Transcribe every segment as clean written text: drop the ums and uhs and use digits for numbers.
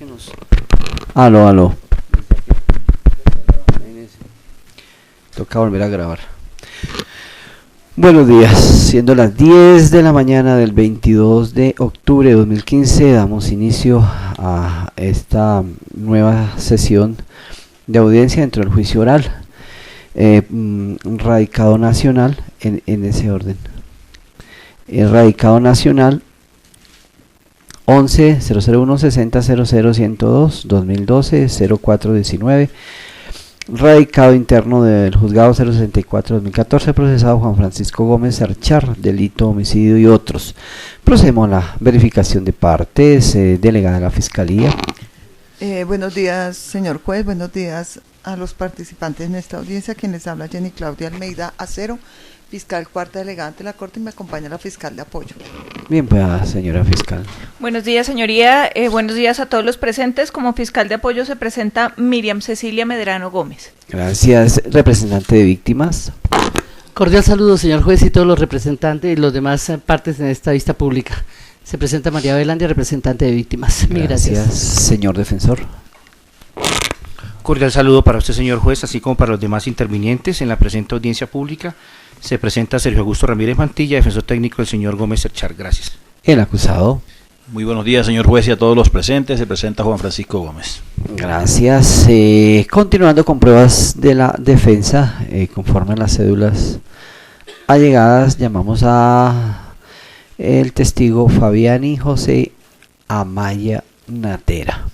nos... Aló, aló. Toca volver a grabar. Buenos días, siendo las 10 de la mañana del 22 de octubre de 2015, damos inicio a esta nueva sesión de audiencia dentro del juicio oral, radicado nacional, en ese orden. Radicado nacional 11-001-60-00-102-2012-0419, radicado interno del juzgado 064-2014, procesado Juan Francisco Gómez Archar, delito, homicidio y otros. Procedemos a la verificación de partes, delegada de la Fiscalía. Buenos días, señor juez, buenos días a los participantes en esta audiencia, quien les habla Jenny Claudia Almeida Acero, fiscal cuarta delegada ante la Corte, y me acompaña la fiscal de apoyo. Bien, pues, señora fiscal. Buenos días, señoría. Buenos días a todos los presentes. Como fiscal de apoyo se presenta Miriam Cecilia Medrano Gómez. Gracias, representante de víctimas. Cordial saludo, señor juez, y todos los representantes y los demás partes en esta vista pública. Se presenta María Belandia, representante de víctimas. Mil gracias. Señor defensor. Cordial saludo para usted, señor juez, así como para los demás intervinientes en la presente audiencia pública. Se presenta Sergio Augusto Ramírez Mantilla, defensor técnico del señor Gómez Archar. Gracias. El acusado. Muy buenos días, señor juez, y a todos los presentes. Se presenta Juan Francisco Gómez. Gracias. Continuando con pruebas de la defensa, conforme a las cédulas allegadas, llamamos a el testigo Fabiani José Amaya Natera.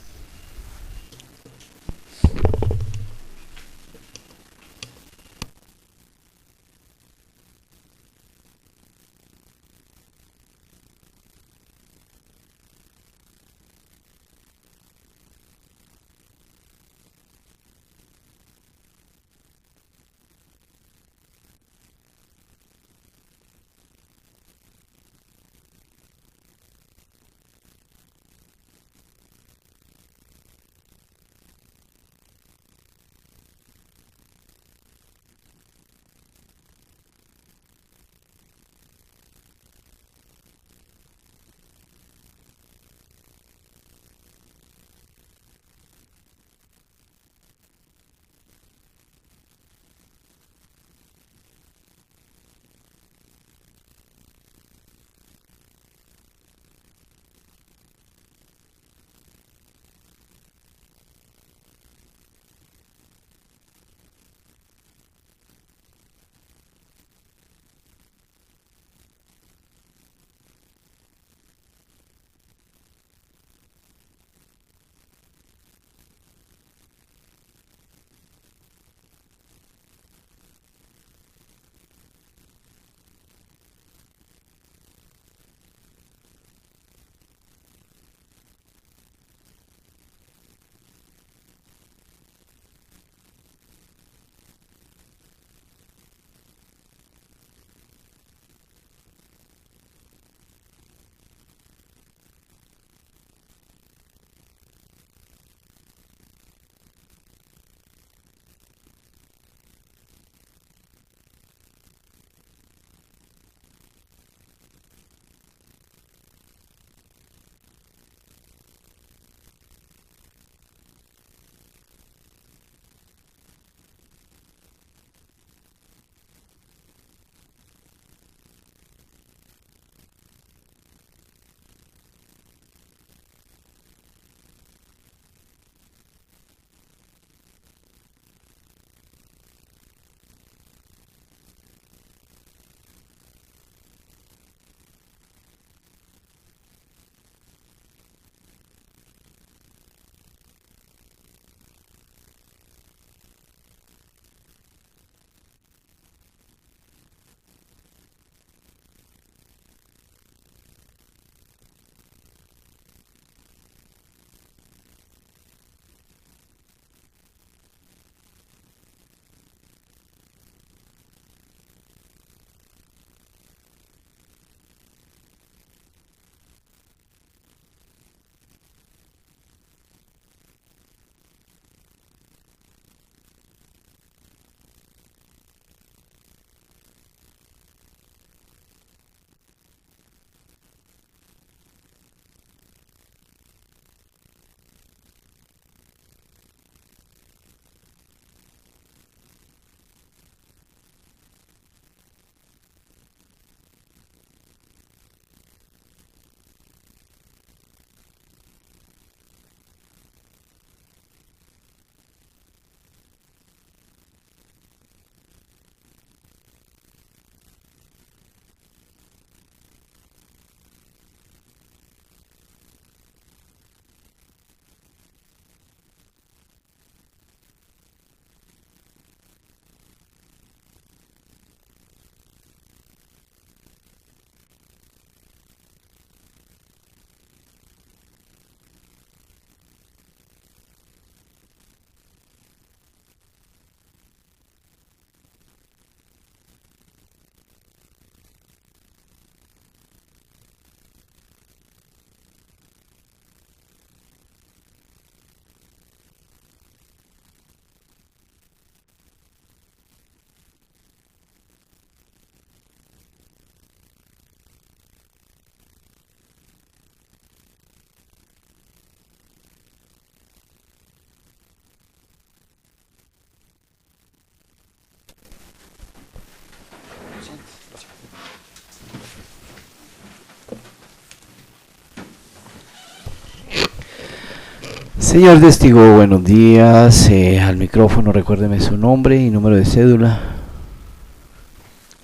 Señor testigo, buenos días. Al micrófono, recuérdeme su nombre y número de cédula.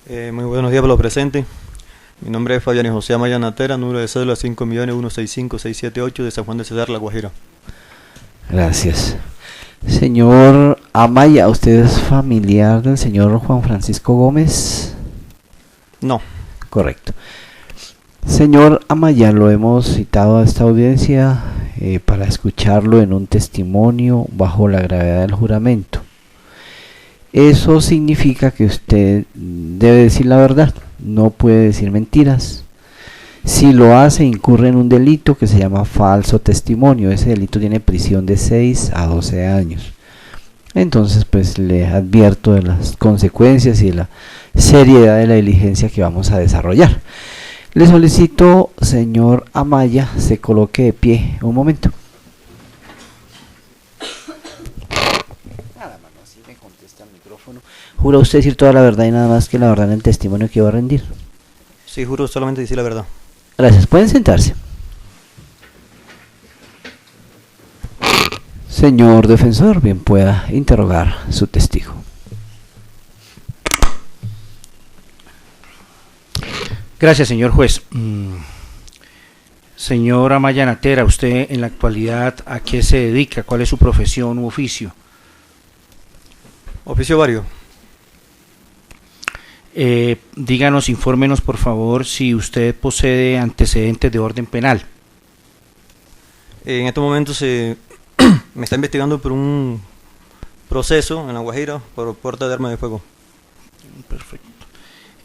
Muy buenos días para los presentes. Mi nombre es Fabián José Amaya Natera, número de cédula 5.165.678 de San Juan de Cesar, La Guajira. Gracias. Señor Amaya, ¿usted es familiar del señor Juan Francisco Gómez? No. Correcto. Señor Amaya, lo hemos citado a esta audiencia para escucharlo en un testimonio bajo la gravedad del juramento. Eso significa que usted debe decir la verdad, no puede decir mentiras. Si lo hace, incurre en un delito que se llama falso testimonio. Ese delito tiene prisión de 6 a 12 años. Entonces, pues le advierto de las consecuencias y de la seriedad de la diligencia que vamos a desarrollar. Le solicito, señor Amaya, se coloque de pie un momento. Nada más, así me contesta el micrófono. ¿Jura usted decir toda la verdad y nada más que la verdad en el testimonio que va a rendir? Sí, juro solamente decir la verdad. Gracias, pueden sentarse. Señor defensor, bien pueda interrogar su testigo. Gracias, señor juez. Señor Amaya Natera, usted en la actualidad, ¿a qué se dedica? ¿Cuál es su profesión u oficio? Oficio vario. Díganos, infórmenos por favor si usted posee antecedentes de orden penal. En estos momentos me está investigando por un proceso en La Guajira por porte de arma de fuego. Perfecto.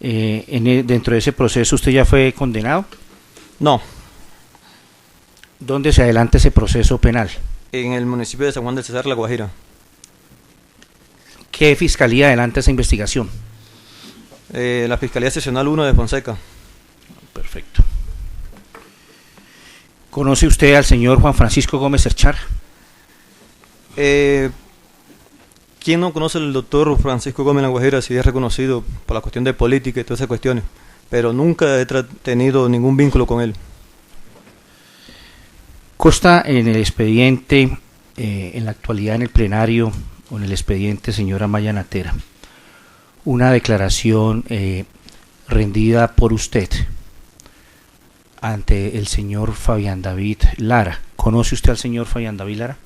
Dentro de ese proceso, ¿usted ya fue condenado? No. ¿Dónde se adelanta ese proceso penal? En el municipio de San Juan de Cesar, La Guajira. ¿Qué fiscalía adelanta esa investigación? La Fiscalía Seccional 1 de Fonseca. Perfecto. ¿Conoce usted al señor Juan Francisco Gómez Cerchar? ¿Quién no conoce al doctor Francisco Gómez La Guajira si es reconocido por la cuestión de política y todas esas cuestiones? Pero nunca he tenido ningún vínculo con él. Consta en el expediente, en la actualidad en el plenario, o en el expediente, señora Amaya Natera, una declaración rendida por usted ante el señor Fabián David Lara. ¿Conoce usted al señor Fabián David Lara?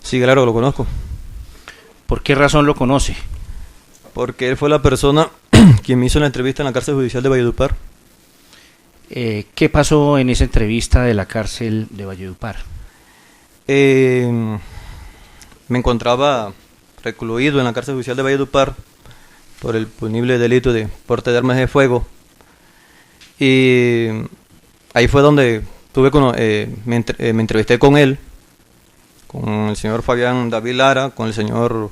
Sí, claro, lo conozco. ¿Por qué razón lo conoce? Porque él fue la persona quien me hizo la entrevista en la cárcel judicial de Valledupar. ¿Qué pasó en esa entrevista de la cárcel de Valledupar? Me encontraba recluido en la cárcel judicial de Valledupar por el punible delito de porte de armas de fuego. Y ahí fue donde me entrevisté con él, con el señor Fabián David Lara, con el señor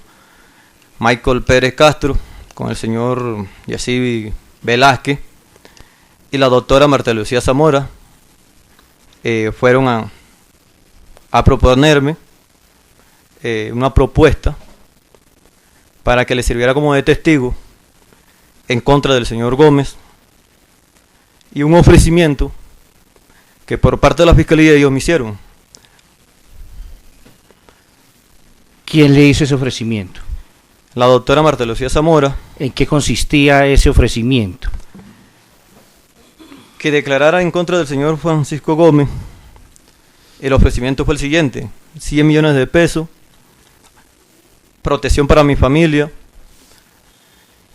Michael Pérez Castro, con el señor Yacibi Velázquez y la doctora Marta Lucía Zamora. Fueron a proponerme una propuesta para que le sirviera como de testigo en contra del señor Gómez, y un ofrecimiento que por parte de la Fiscalía ellos me hicieron. ¿Quién le hizo ese ofrecimiento? La doctora Marta Lucía Zamora. ¿En qué consistía ese ofrecimiento? Que declarara en contra del señor Francisco Gómez. El ofrecimiento fue el siguiente: 100 millones de pesos, protección para mi familia,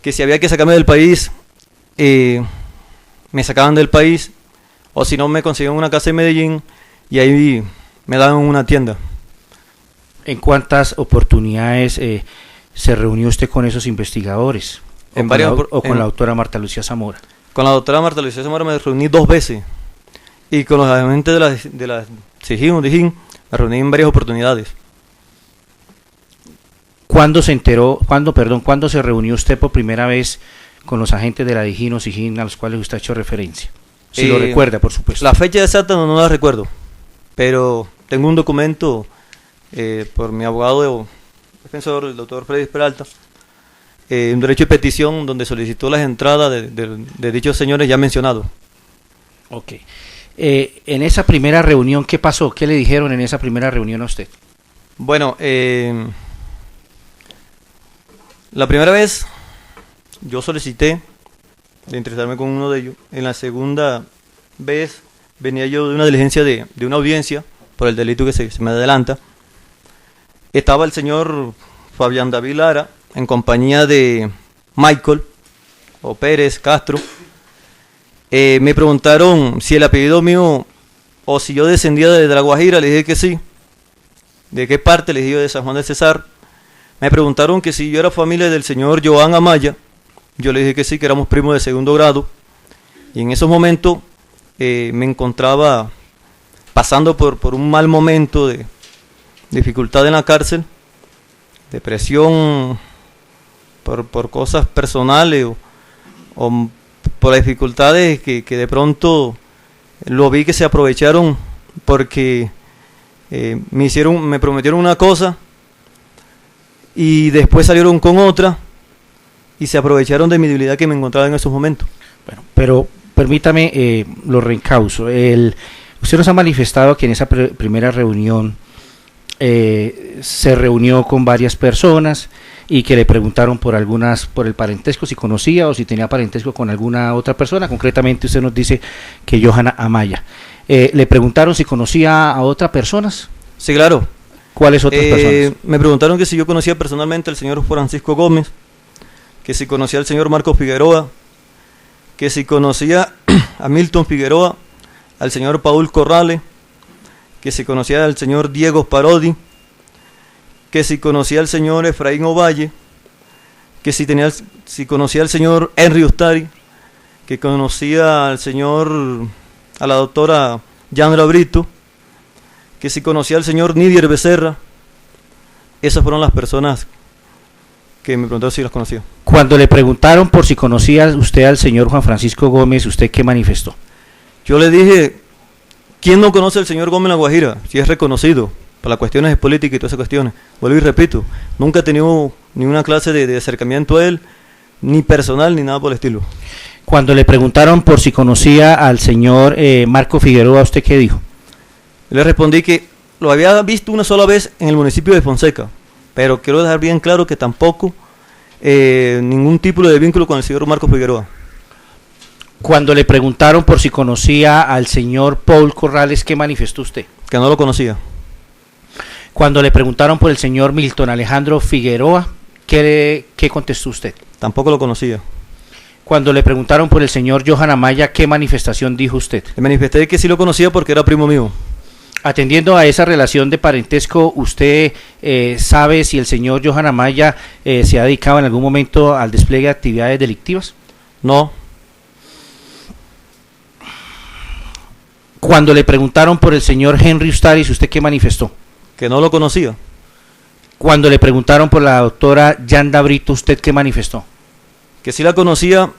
que si había que sacarme del país, me sacaban del país, o si no me conseguían una casa en Medellín y ahí me daban una tienda. ¿En cuántas oportunidades se reunió usted con esos investigadores? En varias, con la doctora Marta Lucía Zamora. Con la doctora Marta Lucía Zamora me reuní 2 veces, y con los agentes de la Dijín me reuní en varias oportunidades. ¿Cuándo se reunió usted por primera vez con los agentes de la Dijín o Sijín a los cuales usted ha hecho referencia? Si lo recuerda, por supuesto. La fecha exacta no la recuerdo, pero tengo un documento por mi abogado defensor, el doctor Freddy Peralta, un derecho de petición donde solicitó las entradas de dichos señores ya mencionados. Ok. En esa primera reunión, ¿qué pasó? ¿Qué le dijeron en esa primera reunión a usted? Bueno, la primera vez yo solicité de entrevistarme con uno de ellos. En la segunda vez venía yo de una diligencia de una audiencia por el delito que se me adelanta. Estaba el señor Fabián David Lara en compañía de Michael o Pérez Castro. Me preguntaron si el apellido mío o si yo descendía de La Guajira. Le dije que sí. ¿De qué parte? Le dije yo, de San Juan del Cesar. Me preguntaron que si yo era familia del señor Joan Amaya. Yo le dije que sí, que éramos primos de segundo grado. Y en esos momentos me encontraba pasando por un mal momento de dificultad en la cárcel, depresión por cosas personales o por dificultades que de pronto lo vi que se aprovecharon porque me prometieron una cosa y después salieron con otra y se aprovecharon de mi debilidad que me encontraba en esos momentos. Bueno, pero permítame, lo reencauzo. Usted nos ha manifestado que en esa primera reunión se reunió con varias personas y que le preguntaron por el parentesco, si conocía o si tenía parentesco con alguna otra persona. Concretamente usted nos dice que Johanna Amaya. ¿Le preguntaron si conocía a otras personas? Sí, claro. ¿Cuáles otras personas? Me preguntaron que si yo conocía personalmente al señor Francisco Gómez, que si conocía al señor Marcos Figueroa, que si conocía a Milton Figueroa, al señor Paul Corrales, que si conocía al señor Diego Parodi, que si conocía al señor Efraín Ovalle, que si conocía al señor Henry Ustari, que conocía a la doctora Yandra Brito, que si conocía al señor Nidier Becerra. Esas fueron las personas que me preguntaron si las conocía. Cuando le preguntaron por si conocía usted al señor Juan Francisco Gómez, ¿usted qué manifestó? Yo le dije, ¿quién no conoce al señor Gómez en La Guajira? Si es reconocido para las cuestiones de política y todas esas cuestiones. Vuelvo y repito, nunca he tenido ninguna clase de acercamiento a él, ni personal, ni nada por el estilo. Cuando le preguntaron por si conocía al señor Marco Figueroa, ¿usted qué dijo? Le respondí que lo había visto una sola vez en el municipio de Fonseca, pero quiero dejar bien claro que tampoco ningún tipo de vínculo con el señor Marco Figueroa. Cuando le preguntaron por si conocía al señor Paul Corrales, ¿qué manifestó usted? Que no lo conocía. Cuando le preguntaron por el señor Milton Alejandro Figueroa, ¿qué contestó usted? Tampoco lo conocía. Cuando le preguntaron por el señor Johan Amaya, ¿qué manifestación dijo usted? Le manifesté que sí lo conocía porque era primo mío. Atendiendo a esa relación de parentesco, ¿usted sabe si el señor Johan Amaya se ha dedicado en algún momento al despliegue de actividades delictivas? No. Cuando le preguntaron por el señor Henry Ustaris, ¿usted qué manifestó? Que no lo conocía. Cuando le preguntaron por la doctora Yandra Brito, ¿usted qué manifestó? Que sí la conocía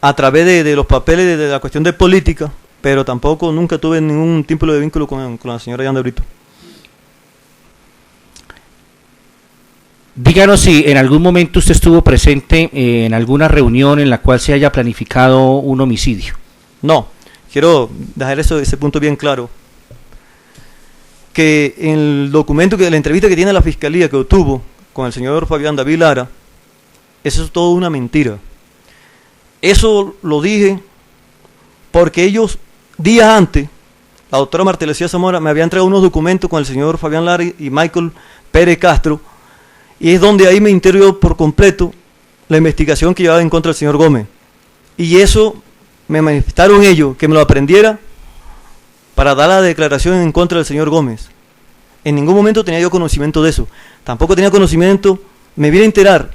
a través de los papeles de la cuestión de política, pero tampoco nunca tuve ningún tipo de vínculo con la señora Yandra Brito. Díganos si en algún momento usted estuvo presente en alguna reunión en la cual se haya planificado un homicidio. No, quiero dejar ese punto bien claro. Que en el documento, la entrevista que tiene la fiscalía que obtuvo con el señor Fabián David Lara, eso es todo una mentira. Eso lo dije porque ellos, días antes, la doctora Marta Lucía Zamora me había entregado unos documentos con el señor Fabián Lara y Michael Pérez Castro, y es donde ahí me interió por completo la investigación que llevaba en contra del señor Gómez. Y eso me manifestaron ellos, que me lo aprendiera para dar la declaración en contra del señor Gómez. En ningún momento tenía yo conocimiento de eso. Tampoco tenía conocimiento, me vine a enterar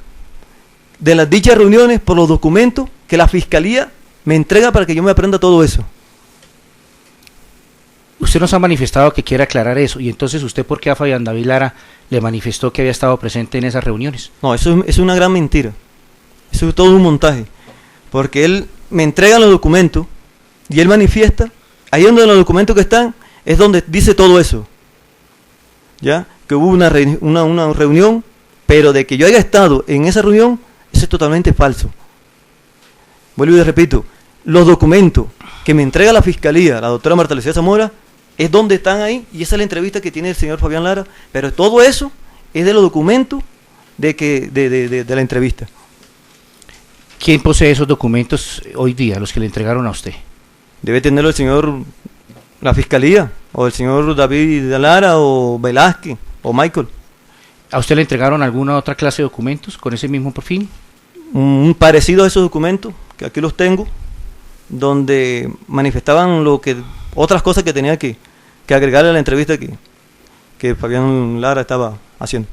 de las dichas reuniones por los documentos que la fiscalía me entrega para que yo me aprenda todo eso. Usted nos ha manifestado que quiere aclarar eso, y entonces ¿usted por qué a Fabián David Lara le manifestó que había estado presente en esas reuniones? No, eso es una gran mentira. Eso es todo un montaje. Porque él me entrega los documentos y él manifiesta, ahí donde los documentos que están, es donde dice todo eso. ¿Ya? Que hubo una reunión, pero de que yo haya estado en esa reunión, eso es totalmente falso. Vuelvo y repito, los documentos que me entrega la fiscalía, la doctora Marta Lucía Zamora, es donde están ahí, y esa es la entrevista que tiene el señor Fabián Lara, pero todo eso es de los documentos de la entrevista. ¿Quién posee esos documentos hoy día, los que le entregaron a usted? Debe tenerlo el señor, la fiscalía, o el señor David Lara, o Velázquez, o Michael. ¿A usted le entregaron alguna otra clase de documentos con ese mismo perfil? Un parecido a esos documentos, que aquí los tengo, donde manifestaban otras cosas que tenía que agregarle a la entrevista que Fabián Lara estaba haciendo.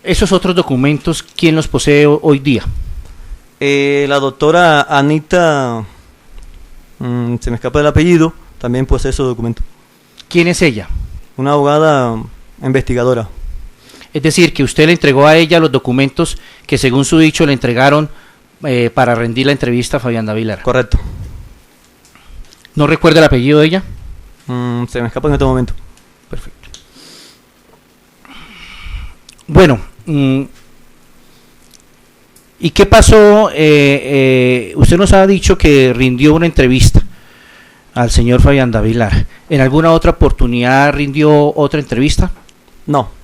Esos otros documentos, ¿quién los posee hoy día? La doctora Anita, se me escapa el apellido, también posee esos documentos. ¿Quién es ella? Una abogada investigadora. Es decir, que usted le entregó a ella los documentos que según su dicho le entregaron para rendir la entrevista a Fabián David Lara. Correcto. ¿No recuerda el apellido de ella? Se me escapa en este momento. Perfecto. Bueno, ¿y qué pasó? Usted nos ha dicho que rindió una entrevista al señor Fabián David Lara. ¿En alguna otra oportunidad rindió otra entrevista? No.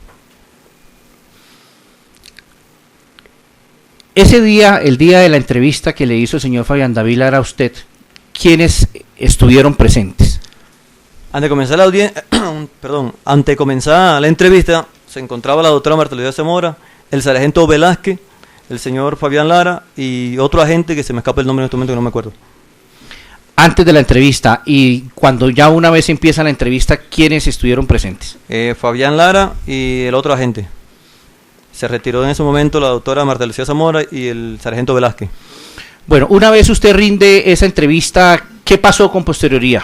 Ese día, el día de la entrevista que le hizo el señor Fabián David Lara a usted, ¿quiénes estuvieron presentes? Antes de comenzar la audiencia, antes de comenzar la entrevista, se encontraba la doctora Marta Lucía Zamora, el sargento Velázquez, el señor Fabián Lara y otro agente que se me escapa el nombre en este momento, que no me acuerdo. Antes de la entrevista y cuando ya una vez empieza la entrevista, ¿quiénes estuvieron presentes? Fabián Lara y el otro agente. Se retiró en ese momento la doctora Marta Lucía Zamora y el sargento Velázquez. Bueno, una vez usted rinde esa entrevista, ¿qué pasó con posterioridad?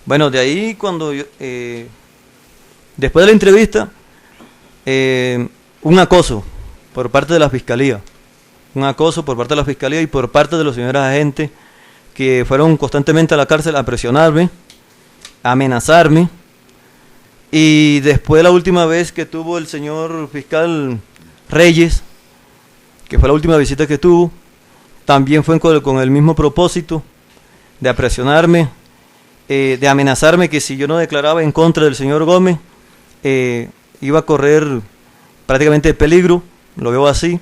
Bueno, de ahí cuando yo, después de la entrevista, un acoso por parte de la fiscalía. Un acoso por parte de la fiscalía y por parte de los señores agentes que fueron constantemente a la cárcel a presionarme, a amenazarme. Y después la última vez que tuvo el señor fiscal Reyes, que fue la última visita que tuvo, también fue con el mismo propósito de presionarme, de amenazarme que si yo no declaraba en contra del señor Gómez, iba a correr prácticamente peligro, lo veo así.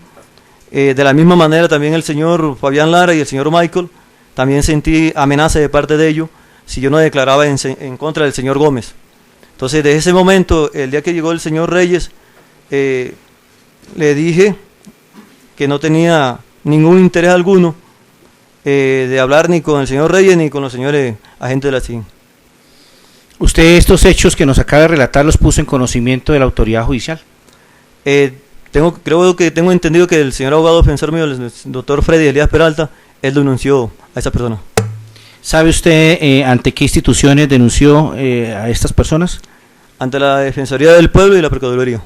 De la misma manera también el señor Fabián Lara y el señor Michael, también sentí amenaza de parte de ellos si yo no declaraba en contra del señor Gómez. Entonces, desde ese momento, el día que llegó el señor Reyes, le dije que no tenía ningún interés alguno de hablar ni con el señor Reyes ni con los señores agentes de la CIN. ¿Usted estos hechos que nos acaba de relatar los puso en conocimiento de la autoridad judicial? Creo que tengo entendido que el señor abogado defensor mío, el doctor Freddy Elías Peralta, él denunció a esa persona. ¿Sabe usted ante qué instituciones denunció a estas personas? Ante la Defensoría del Pueblo y la Procuraduría.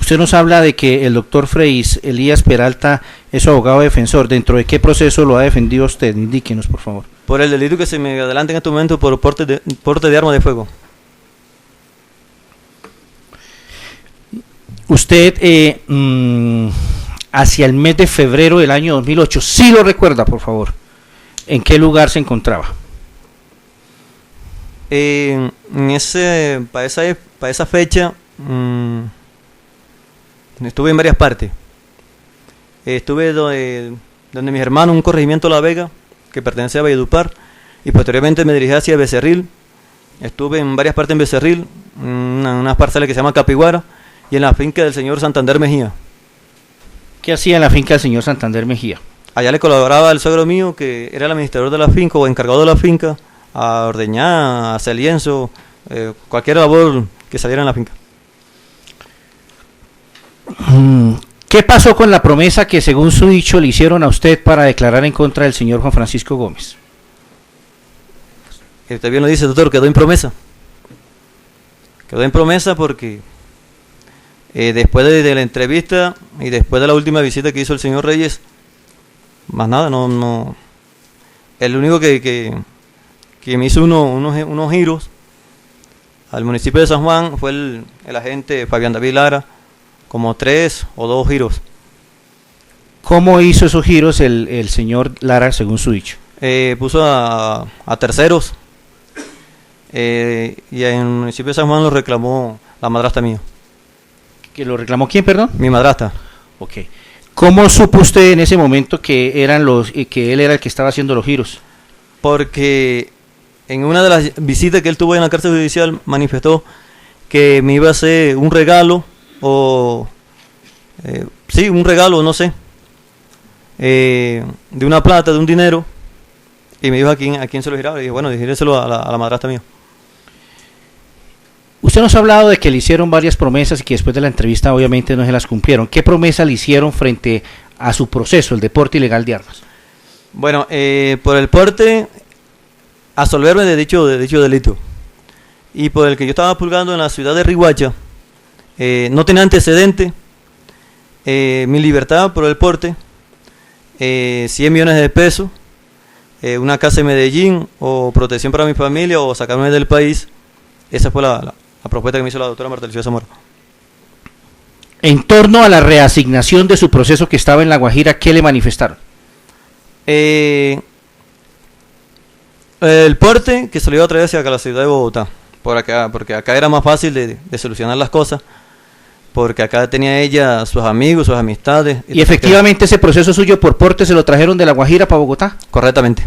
Usted nos habla de que el doctor Freddy Elías Peralta es su abogado defensor. ¿Dentro de qué proceso lo ha defendido usted? Indíquenos, por favor. Por el delito que se me adelanta en este momento por porte de arma de fuego. Usted, hacia el mes de febrero del año 2008, ¿sí lo recuerda, por favor? ¿En qué lugar se encontraba? Para esa fecha, estuve en varias partes. Estuve donde mis hermanos, un corregimiento La Vega, que pertenece a Valledupar, y posteriormente me dirigí hacia Becerril. Estuve en varias partes en Becerril, unas parcelas que se llama Capiguara, y en la finca del señor Santander Mejía. ¿Qué hacía en la finca del señor Santander Mejía? Allá le colaboraba el suegro mío, que era el administrador de la finca o encargado de la finca, a ordeñar, a hacer lienzo, cualquier labor que saliera en la finca. ¿Qué pasó con la promesa que según su dicho le hicieron a usted para declarar en contra del señor Juan Francisco Gómez? Usted bien lo dice, doctor, quedó en promesa. Quedó en promesa porque después de la entrevista y después de la última visita que hizo el señor Reyes, más nada, no. El único que me hizo unos giros al municipio de San Juan fue el agente Fabián David Lara, como 3 o 2 giros. ¿Cómo hizo esos giros el señor Lara, según su dicho? Puso a terceros, y en el municipio de San Juan lo reclamó la madrastra mía. ¿Que lo reclamó quién, perdón? Mi madrastra. Ok. ¿Cómo supo usted en ese momento que que él era el que estaba haciendo los giros? Porque en una de las visitas que él tuvo en la cárcel judicial manifestó que me iba a hacer un regalo o sí, un regalo, no sé, de una plata, de un dinero, y me dijo a quién se lo giraba. Y dije, bueno, díselo a la madrastra mía. Usted nos ha hablado de que le hicieron varias promesas y que después de la entrevista obviamente no se las cumplieron. ¿Qué promesa le hicieron frente a su proceso, el de porte ilegal de armas? Bueno, por el porte, absolverme de dicho delito. Y por el que yo estaba pulgando en la ciudad de Riguacha, no tenía antecedente, mi libertad por el porte, 100 millones de pesos, una casa en Medellín, o protección para mi familia, o sacarme del país. Esa fue la propuesta que me hizo la doctora Marta Lucía Zamora. En torno a la reasignación de su proceso que estaba en La Guajira, ¿qué le manifestaron? El porte que se lo iba a traer hacia acá, la ciudad de Bogotá, porque acá era más fácil de solucionar las cosas, porque acá tenía ella sus amigos, sus amistades. ¿Y efectivamente ese proceso suyo por porte se lo trajeron de La Guajira para Bogotá? Correctamente.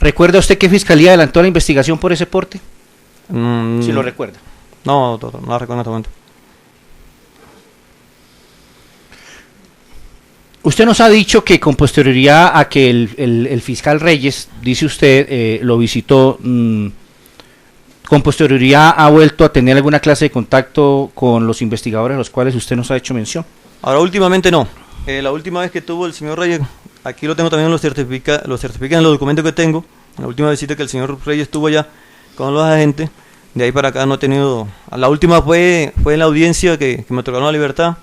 ¿Recuerda usted qué fiscalía adelantó la investigación por ese porte? Si lo recuerda. No la recuerdo en este momento. Usted nos ha dicho que con posterioridad a que el fiscal Reyes, dice usted, lo visitó, con posterioridad ha vuelto a tener alguna clase de contacto con los investigadores a los cuales usted nos ha hecho mención. Ahora últimamente no. La última vez que tuvo el señor Reyes, aquí lo tengo también, lo certifican en los documentos que tengo, la última visita que el señor Reyes estuvo allá con los agentes, de ahí para acá no he tenido. La última fue en la audiencia que me otorgaron la libertad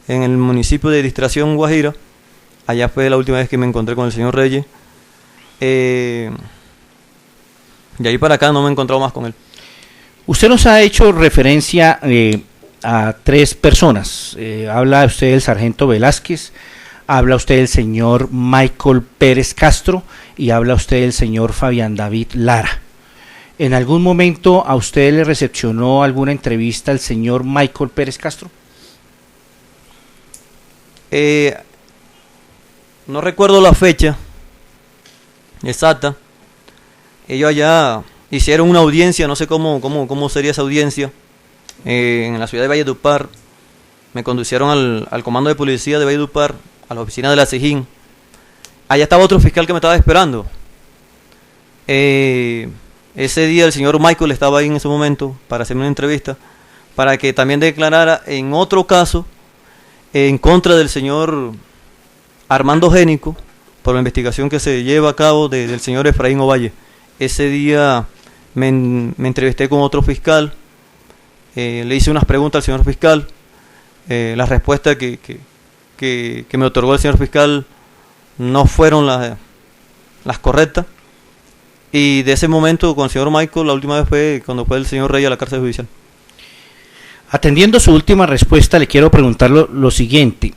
en el municipio de Distracción, Guajira. Allá fue la última vez que me encontré con el señor Reyes. De ahí para acá no me he encontrado más con él. Usted nos ha hecho referencia a 3 personas. Habla usted del sargento Velázquez, habla usted del señor Michael Pérez Castro y habla usted del señor Fabián David Lara. ¿En algún momento a usted le recepcionó alguna entrevista el señor Michael Pérez Castro? No recuerdo la fecha exacta. Ellos allá hicieron una audiencia, no sé cómo sería esa audiencia, en la ciudad de Valledupar. Me conducieron al comando de policía de Valledupar, a la oficina de la SIJIN. Allá estaba otro fiscal que me estaba esperando. Ese día el señor Michael estaba ahí en ese momento para hacerme una entrevista, para que también declarara en otro caso en contra del señor Armando Génico, por la investigación que se lleva a cabo del señor Efraín Ovalle. Ese día me entrevisté con otro fiscal, le hice unas preguntas al señor fiscal, las respuestas que me otorgó el señor fiscal no fueron las correctas. Y de ese momento con el señor Michael, la última vez fue cuando fue el señor Rey a la cárcel judicial. Atendiendo su última respuesta, le quiero preguntar lo siguiente.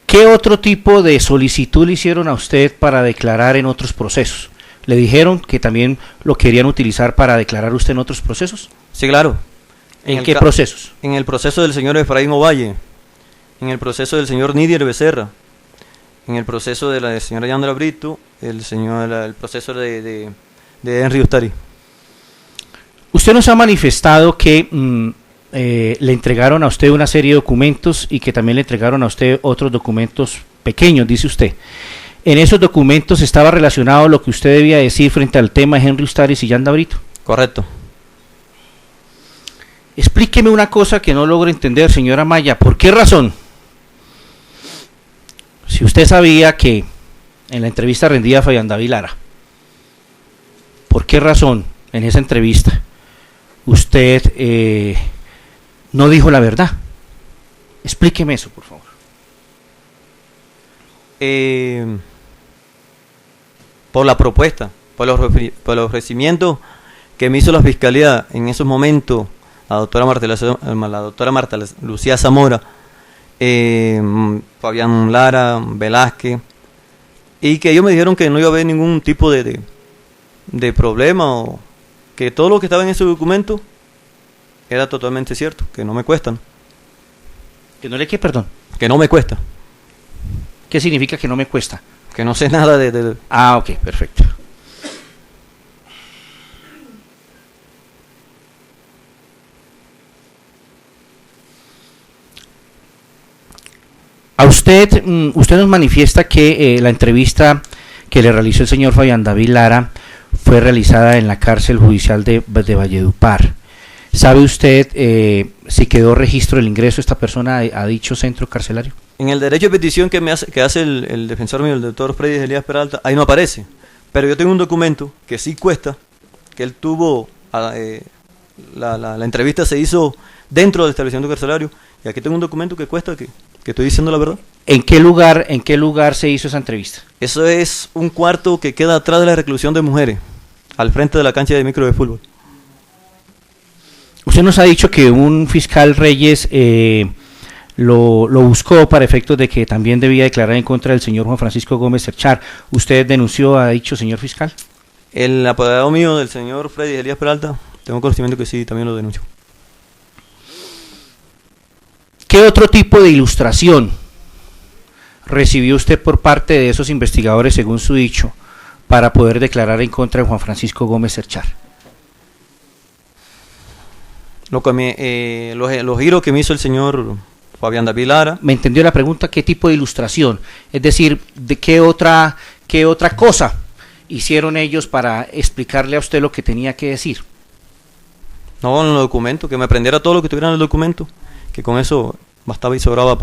¿Qué otro tipo de solicitud le hicieron a usted para declarar en otros procesos? ¿Le dijeron que también lo querían utilizar para declarar usted en otros procesos? Sí, claro. ¿En qué procesos? En el proceso del señor Efraín Ovalle, en el proceso del señor Nidier Becerra, en el proceso de la señora Yandra Brito, el proceso de Henry Ustari. Usted nos ha manifestado que le entregaron a usted una serie de documentos y que también le entregaron a usted otros documentos pequeños, dice usted. En esos documentos estaba relacionado lo que usted debía decir frente al tema de Henry Ustari y Yandra Brito. Correcto. Explíqueme una cosa que no logro entender, señora Maya. ¿Por qué razón? Si usted sabía que en la entrevista rendida a Fabián David Lara, ¿por qué razón en esa entrevista usted no dijo la verdad? Explíqueme eso, por favor. por la propuesta, por los ofrecimientos que me hizo la Fiscalía en esos momentos, la doctora Marta Lucía Zamora, Fabián Lara, Velázquez, y que ellos me dijeron que no iba a haber ningún tipo de problema, o que todo lo que estaba en ese documento era totalmente cierto, que no me cuestan. ¿Que no le qué, perdón? Que no me cuesta. ¿Qué significa que no me cuesta? Que no sé nada de... Ah, ok, perfecto. A usted nos manifiesta que la entrevista que le realizó el señor Fabián David Lara fue realizada en la cárcel judicial de Valledupar. ¿Sabe usted si quedó registro del ingreso de esta persona a dicho centro carcelario? En el derecho de petición que hace el defensor mío, el doctor Freddy Elías Peralta, ahí no aparece. Pero yo tengo un documento que sí cuesta, que él tuvo, la entrevista se hizo dentro del establecimiento carcelario, y aquí tengo un documento que cuesta, que estoy diciendo la verdad. ¿En qué lugar se hizo esa entrevista? Eso es un cuarto que queda atrás de la reclusión de mujeres, al frente de la cancha de micro de fútbol. Usted nos ha dicho que un fiscal Reyes lo buscó para efectos de que también debía declarar en contra del señor Juan Francisco Gómez Cerchar. ¿Usted denunció a dicho señor fiscal? El apoderado mío del señor Freddy Elías Peralta, tengo conocimiento que sí, también lo denunció. ¿Qué otro tipo de ilustración recibió usted por parte de esos investigadores, según su dicho, para poder declarar en contra de Juan Francisco Gómez Cerchar? Los giros que me hizo el señor Fabián David Lara. ¿Me entendió la pregunta? ¿Qué tipo de ilustración? Es decir, ¿de qué otra cosa hicieron ellos para explicarle a usted lo que tenía que decir? No, en el documento, que me aprendiera todo lo que tuviera en el documento, que con eso bastaba y sobraba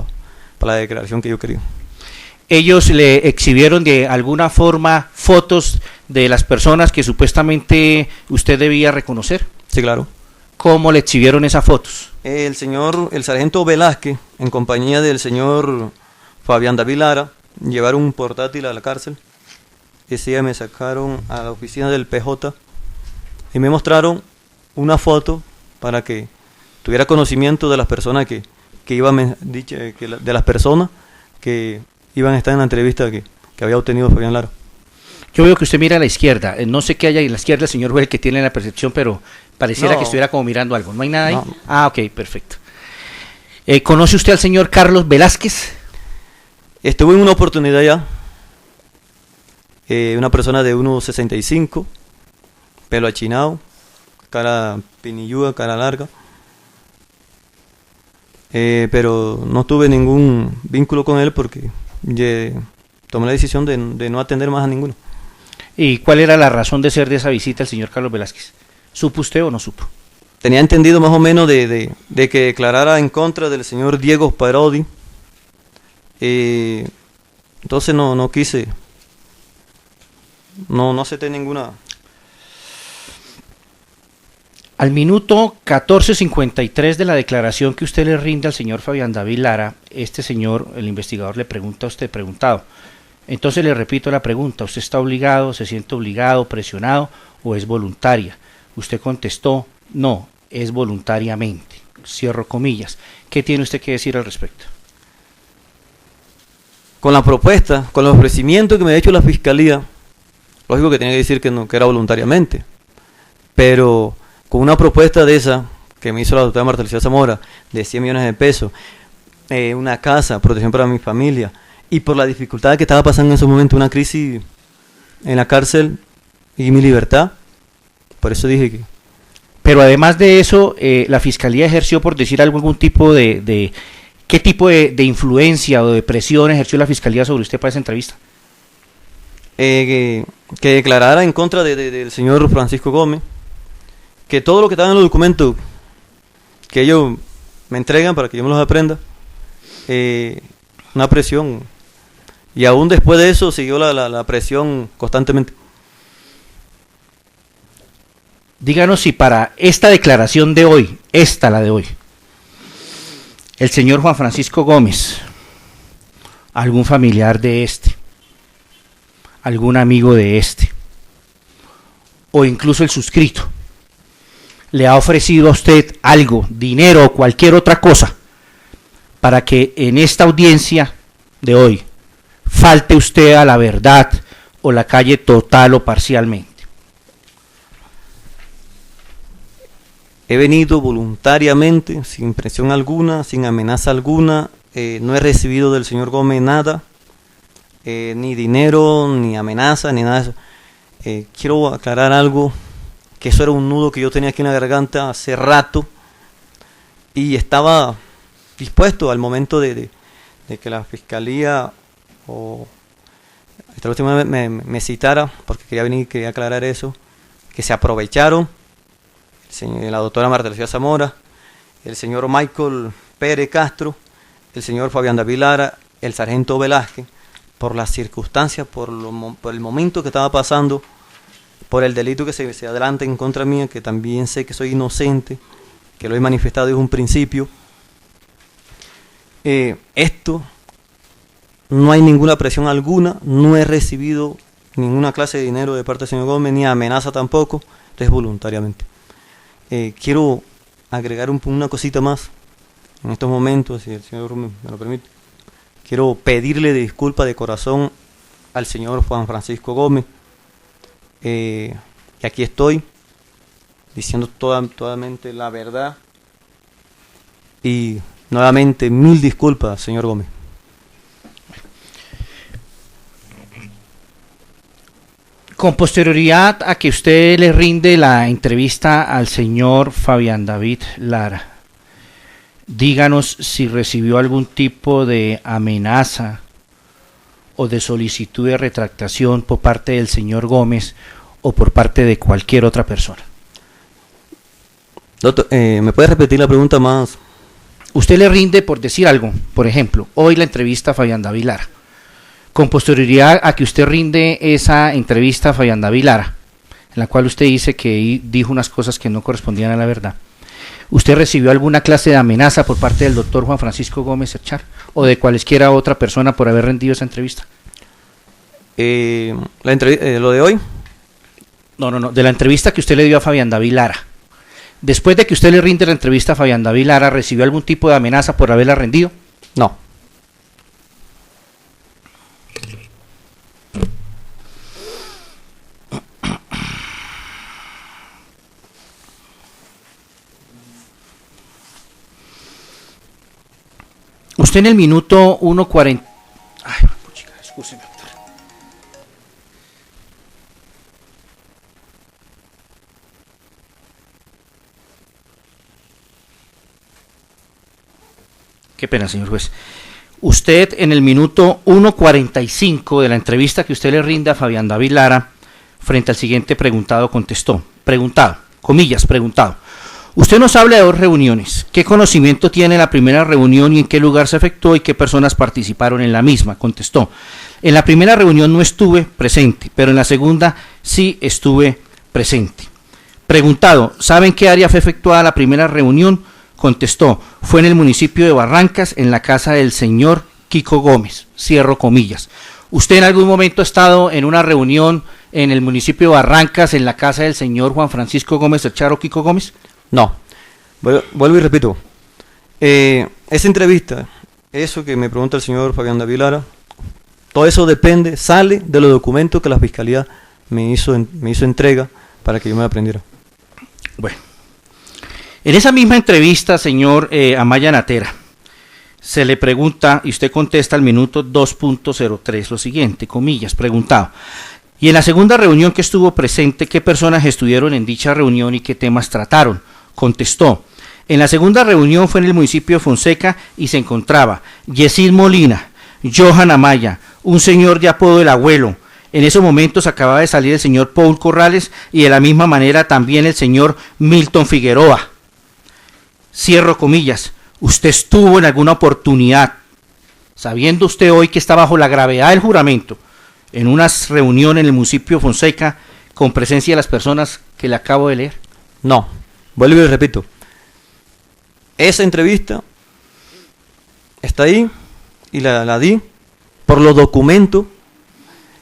para la declaración que yo quería. ¿Ellos le exhibieron de alguna forma fotos de las personas que supuestamente usted debía reconocer? Sí, claro. ¿Cómo le exhibieron esas fotos? El sargento Velázquez, en compañía del señor Fabián David Lara, llevaron un portátil a la cárcel. Ese día me sacaron a la oficina del PJ y me mostraron una foto para que tuviera conocimiento de las personas que iban, de las personas que iban a estar en la entrevista que había obtenido Fabián Lara. Yo veo que usted mira a la izquierda, no sé qué hay a la izquierda, el señor Joel, que tiene la percepción, pero pareciera que estuviera como mirando algo. ¿No hay nada ahí? No. Ah, ok, perfecto. ¿Conoce usted al señor Carlos Velázquez? Estuve en una oportunidad ya, una persona de 1,65, pelo achinado, cara pinilluda, cara larga, pero no tuve ningún vínculo con él porque tomé la decisión de no atender más a ninguno. ¿Y cuál era la razón de ser de esa visita al señor Carlos Velázquez? ¿Supo usted o no supo? Tenía entendido más o menos de que declarara en contra del señor Diego Parodi. Entonces no quise, no acepté ninguna. Al minuto 14:53 de la declaración que usted le rinde al señor Fabián David Lara, este señor, el investigador, le pregunta a usted, preguntado. Entonces le repito la pregunta, ¿usted está obligado, se siente obligado, presionado o es voluntaria? Usted contestó, no, es voluntariamente. Cierro comillas. ¿Qué tiene usted que decir al respecto? Con la propuesta, con los ofrecimientos que me ha hecho la Fiscalía, lógico que tenía que decir que no, que era voluntariamente, pero con una propuesta de esa que me hizo la doctora Marta Lucía Zamora, de 100 millones de pesos, una casa, protección para mi familia, y por la dificultad que estaba pasando en ese momento, una crisis en la cárcel y mi libertad, por eso dije que... Pero además de eso, la Fiscalía ejerció, por decir algún tipo de ¿qué tipo de influencia o de presión ejerció la Fiscalía sobre usted para esa entrevista? Que declarara en contra del señor Francisco Gómez, que todo lo que estaba en los documentos que ellos me entregan para que yo me los aprenda, una presión, y aún después de eso siguió la presión constantemente. Díganos si para esta declaración de hoy, la de hoy, el señor Juan Francisco Gómez, algún familiar de algún amigo de este, o incluso el suscrito, le ha ofrecido a usted algo, dinero o cualquier otra cosa, para que en esta audiencia de hoy falte usted a la verdad o la calle total o parcialmente? He venido voluntariamente, sin presión alguna, sin amenaza alguna. No he recibido del señor Gómez nada, ni dinero, ni amenaza, ni nada de eso. Quiero aclarar algo, que eso era un nudo que yo tenía aquí en la garganta hace rato, y estaba dispuesto al momento de que la fiscalía o esta última vez me citara, porque quería venir y quería aclarar eso, que se aprovecharon la doctora Marta Lucía Zamora, el señor Michael Pérez Castro, el señor Fabián David Lara, el sargento Velázquez, por las circunstancias, por el momento que estaba pasando, por el delito que se adelanta en contra mía, que también sé que soy inocente, que lo he manifestado desde un principio. Esto, no hay ninguna presión alguna, no he recibido ninguna clase de dinero de parte del señor Gómez, ni amenaza tampoco, entonces voluntariamente. Quiero agregar una cosita más en estos momentos, si el señor me lo permite. Quiero pedirle disculpas de corazón al señor Juan Francisco Gómez, y aquí estoy diciendo totalmente la verdad, y nuevamente 1000 disculpas, señor Gómez. Con posterioridad a que usted le rinde la entrevista al señor Fabián David Lara, díganos si recibió algún tipo de amenaza o de solicitud de retractación por parte del señor Gómez o por parte de cualquier otra persona. Doctor, ¿me puede repetir la pregunta más? Usted le rinde, por decir algo, por ejemplo, hoy la entrevista a Fabián David Lara. Con posterioridad a que usted rinde esa entrevista a Fabián David Lara, en la cual usted dice que dijo unas cosas que no correspondían a la verdad, ¿usted recibió alguna clase de amenaza por parte del doctor Juan Francisco Gómez Cerchar o de cualesquiera otra persona por haber rendido esa entrevista? ¿Lo de hoy? No, de la entrevista que usted le dio a Fabián David Lara. Después de que usted le rinde la entrevista a Fabián David Lara, ¿recibió algún tipo de amenaza por haberla rendido? No. Usted en el minuto 1:40... Ay, chica, excúseme. Qué pena, señor juez. Usted en el minuto 1:45 de la entrevista que usted le rinde a Fabián David Lara, frente al siguiente preguntado, contestó. Preguntado. Usted nos habla de 2 reuniones. ¿Qué conocimiento tiene la primera reunión y en qué lugar se efectuó y qué personas participaron en la misma? Contestó. En la primera reunión no estuve presente, pero en la segunda sí estuve presente. Preguntado, ¿sabe en qué área fue efectuada la primera reunión? Contestó, fue en el municipio de Barrancas, en la casa del señor Kiko Gómez, cierro comillas. ¿Usted en algún momento ha estado en una reunión en el municipio de Barrancas, en la casa del señor Juan Francisco Gómez Cerchar o Kiko Gómez? No. Vuelvo y repito. Esa entrevista, eso que me pregunta el señor Fabián David Lara, todo eso sale de los documentos que la fiscalía me hizo entrega para que yo me aprendiera. Bueno. En esa misma entrevista, señor Amaya Natera, se le pregunta, y usted contesta al minuto 2.03, lo siguiente, comillas, preguntado. Y en la segunda reunión que estuvo presente, ¿qué personas estuvieron en dicha reunión y qué temas trataron? Contestó, en la segunda reunión fue en el municipio de Fonseca y se encontraba Yesid Molina, Johan Amaya, un señor de apodo El Abuelo. En esos momentos acababa de salir el señor Paul Corrales y de la misma manera también el señor Milton Figueroa. Cierro comillas, ¿usted estuvo en alguna oportunidad, sabiendo usted hoy que está bajo la gravedad del juramento, en una reunión en el municipio de Fonseca con presencia de las personas que le acabo de leer? No, vuelvo y repito. Esa entrevista está ahí y la di por los documentos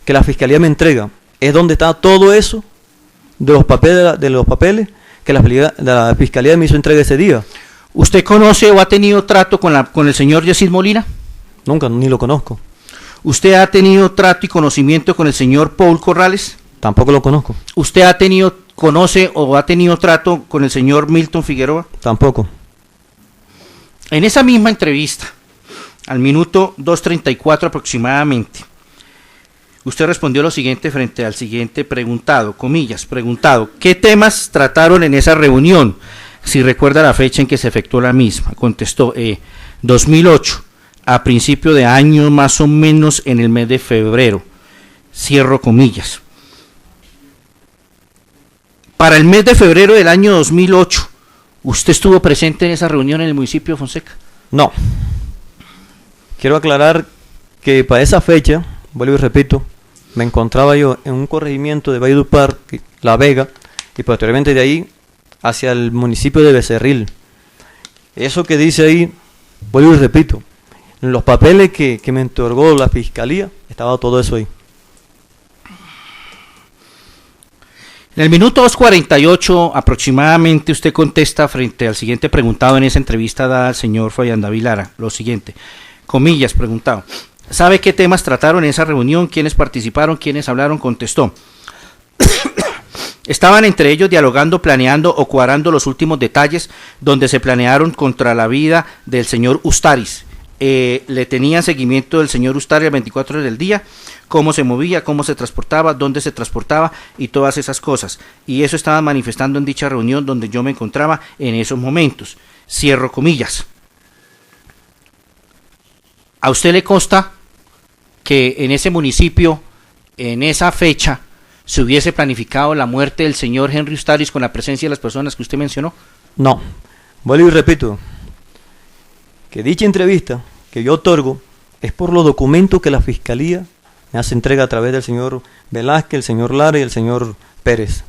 que la fiscalía me entrega es donde está todo eso de los papeles que la fiscalía me hizo entrega ese día. ¿Usted conoce o ha tenido trato con el señor Yesid Molina? Nunca, ni lo conozco. ¿Usted ha tenido trato y conocimiento con el señor Paul Corrales? Tampoco lo conozco. ¿Usted conoce o ha tenido trato con el señor Milton Figueroa? Tampoco. En esa misma entrevista, al minuto 2:34 aproximadamente, usted respondió lo siguiente frente al siguiente preguntado, preguntado, ¿qué temas trataron en esa reunión? Si recuerda la fecha en que se efectuó la misma. Contestó, 2008, a principio de año, más o menos en el mes de febrero. Cierro comillas. Para el mes de febrero del año 2008, ¿usted estuvo presente en esa reunión en el municipio de Fonseca? No. Quiero aclarar que para esa fecha, vuelvo y repito, me encontraba yo en un corregimiento de Valledupar, La Vega, y posteriormente de ahí hacia el municipio de Becerril. Eso que dice ahí, vuelvo y repito, en los papeles que me otorgó la fiscalía, estaba todo eso ahí. En el minuto 2:48 aproximadamente usted contesta frente al siguiente preguntado en esa entrevista dada al señor Fabián David Lara, lo siguiente, comillas, preguntado, ¿sabe qué temas trataron en esa reunión? ¿Quiénes participaron? ¿Quiénes hablaron? Contestó, estaban entre ellos dialogando, planeando o cuadrando los últimos detalles donde se planearon contra la vida del señor Ustaris. Le tenían seguimiento del señor Ustaris 24 horas del día, cómo se movía, cómo se transportaba, dónde se transportaba y todas esas cosas. Y eso estaban manifestando en dicha reunión donde yo me encontraba en esos momentos. Cierro comillas. ¿A usted le consta que en ese municipio, en esa fecha, se hubiese planificado la muerte del señor Henry Ustaris con la presencia de las personas que usted mencionó? No. Vuelvo y repito, que dicha entrevista que yo otorgo es por los documentos que la fiscalía me hace entrega a través del señor Velázquez, el señor Lara y el señor Pérez.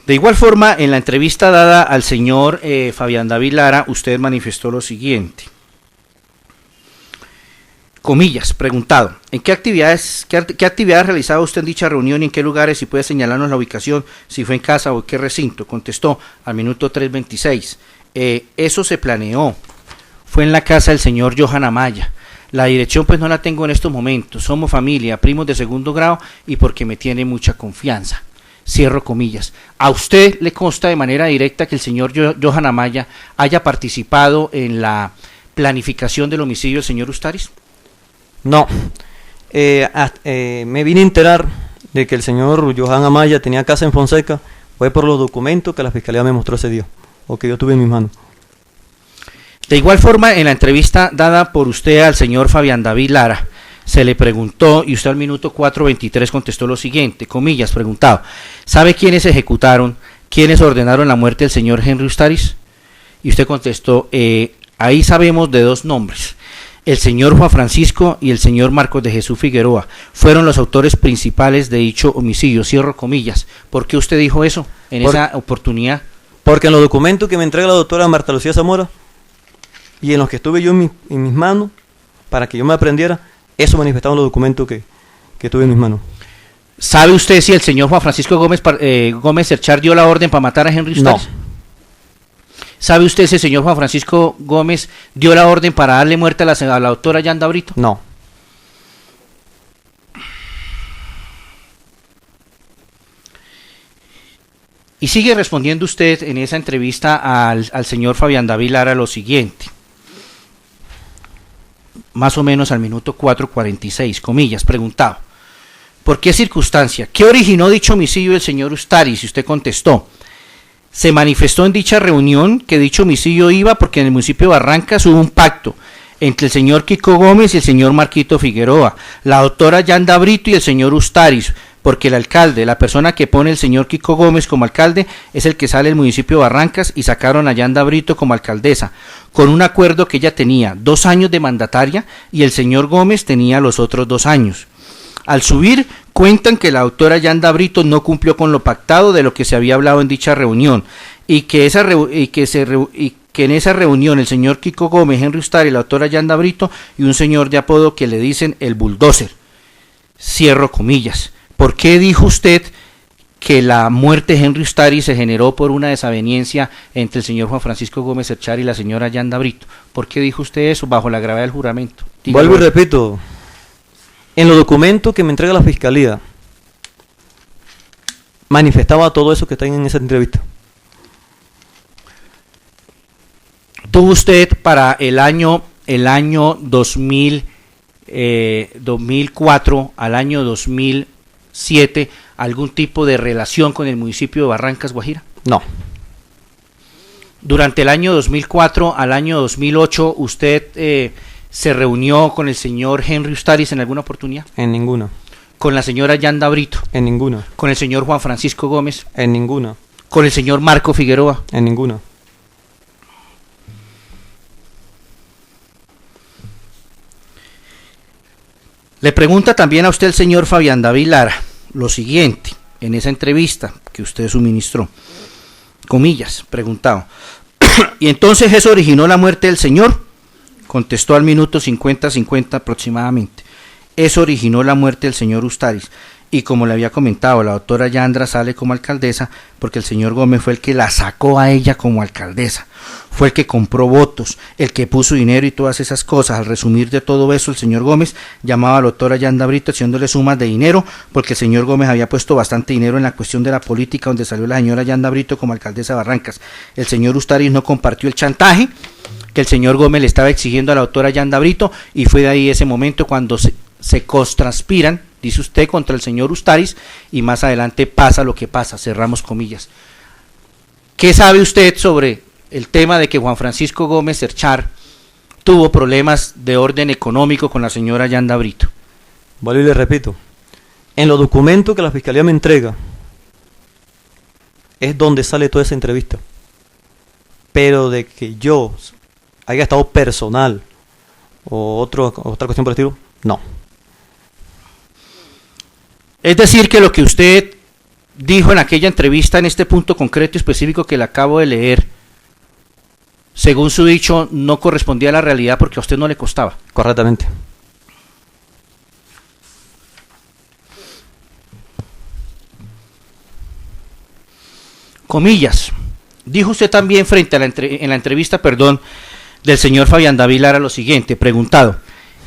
De igual forma, en la entrevista dada al señor Fabián David Lara, usted manifestó lo siguiente. Comillas, preguntado, ¿en qué actividades realizaba usted en dicha reunión y en qué lugares? Si puede señalarnos la ubicación, si fue en casa o en qué recinto. Contestó al minuto 3:26. Eso se planeó. Fue en la casa del señor Johan Amaya. La dirección pues no la tengo en estos momentos. Somos familia, primos de segundo grado y porque me tiene mucha confianza. Cierro comillas. ¿A usted le consta de manera directa que el señor Johan Amaya haya participado en la planificación del homicidio del señor Ustaris? No. Me vine a enterar de que el señor Johan Amaya tenía casa en Fonseca. Fue por los documentos que la fiscalía me mostró ese día, o que yo tuve en mis manos. De igual forma, en la entrevista dada por usted al señor Fabián David Lara, se le preguntó, y usted al minuto 4:23 contestó lo siguiente, comillas, preguntado, ¿sabe quiénes ejecutaron, quiénes ordenaron la muerte del señor Henry Ustaris? Y usted contestó, ahí sabemos de dos nombres, el señor Juan Francisco y el señor Marcos de Jesús Figueroa, fueron los autores principales de dicho homicidio, cierro comillas. ¿Por qué usted dijo eso en esa oportunidad? Porque en los documentos que me entrega la doctora Marta Lucía Zamora, y en los que estuve yo en mis manos, para que yo me aprendiera, eso manifestaban los documentos que tuve en mis manos. ¿Sabe usted si el señor Juan Francisco Gómez Cerchar dio la orden para matar a Henry Ustaris? No. ¿Sabe usted si el señor Juan Francisco Gómez dio la orden para darle muerte a la doctora Yanda Brito? No. Y sigue respondiendo usted en esa entrevista al señor Fabián David Lara lo siguiente. Más o menos al minuto 4:46, comillas, preguntado, ¿por qué circunstancia? ¿Qué originó dicho homicidio del señor Ustaris? Y usted contestó, se manifestó en dicha reunión que dicho homicidio iba porque en el municipio de Barrancas hubo un pacto entre el señor Kiko Gómez y el señor Marquito Figueroa, la doctora Yanda Brito y el señor Ustaris, porque el alcalde, la persona que pone el señor Kiko Gómez como alcalde, es el que sale del municipio de Barrancas y sacaron a Yanda Brito como alcaldesa, con un acuerdo que ella tenía 2 años de mandataria y el señor Gómez tenía los otros 2 años. Al subir, cuentan que la doctora Yanda Brito no cumplió con lo pactado de lo que se había hablado en dicha reunión y que que en esa reunión el señor Kiko Gómez, Henry Ustari, la doctora Yanda Brito y un señor de apodo que le dicen el bulldozer. Cierro comillas. ¿Por qué dijo usted que la muerte de Henry Ustari se generó por una desaveniencia entre el señor Juan Francisco Gómez Cerchar y la señora Yanda Brito? ¿Por qué dijo usted eso bajo la gravedad del juramento? Vuelvo y repito, en los documentos que me entrega la Fiscalía, manifestaba todo eso que está en esa entrevista. ¿Tuvo usted para el año 2004 al año 2007 algún tipo de relación con el municipio de Barrancas, Guajira? No. Durante el año 2004 al año 2008, ¿usted se reunió con el señor Henry Ustaris en alguna oportunidad? En ninguna. ¿Con la señora Yanda Brito? En ninguna. ¿Con el señor Juan Francisco Gómez? En ninguna. ¿Con el señor Marco Figueroa? En ninguna. Le pregunta también a usted el señor Fabián David Lara lo siguiente, en esa entrevista que usted suministró, comillas, preguntado, ¿y entonces eso originó la muerte del señor? Contestó al minuto 50 aproximadamente. Eso originó la muerte del señor Ustaris. Y como le había comentado, la doctora Yandra sale como alcaldesa porque el señor Gómez fue el que la sacó a ella como alcaldesa. Fue el que compró votos, el que puso dinero y todas esas cosas. Al resumir de todo eso, el señor Gómez llamaba a la doctora Yanda Brito haciéndole sumas de dinero, porque el señor Gómez había puesto bastante dinero en la cuestión de la política, donde salió la señora Yanda Brito como alcaldesa de Barrancas. El señor Ustaris no compartió el chantaje que el señor Gómez le estaba exigiendo a la doctora Yanda Brito, y fue de ahí ese momento cuando se conspiraron, dice usted, contra el señor Ustaris, y más adelante pasa lo que pasa, cerramos comillas. ¿Qué sabe usted sobre el tema de que Juan Francisco Gómez Cerchar tuvo problemas de orden económico con la señora Yanda Brito? Vale, y le repito, en los documentos que la Fiscalía me entrega es donde sale toda esa entrevista, pero de que yo haya estado personal o otra cuestión por el estilo, no. Es decir, que lo que usted dijo en aquella entrevista, en este punto concreto y específico que le acabo de leer, según su dicho, no correspondía a la realidad porque a usted no le costaba. Correctamente. Comillas. Dijo usted también frente a en la entrevista, del señor Fabián David Lara lo siguiente, preguntado,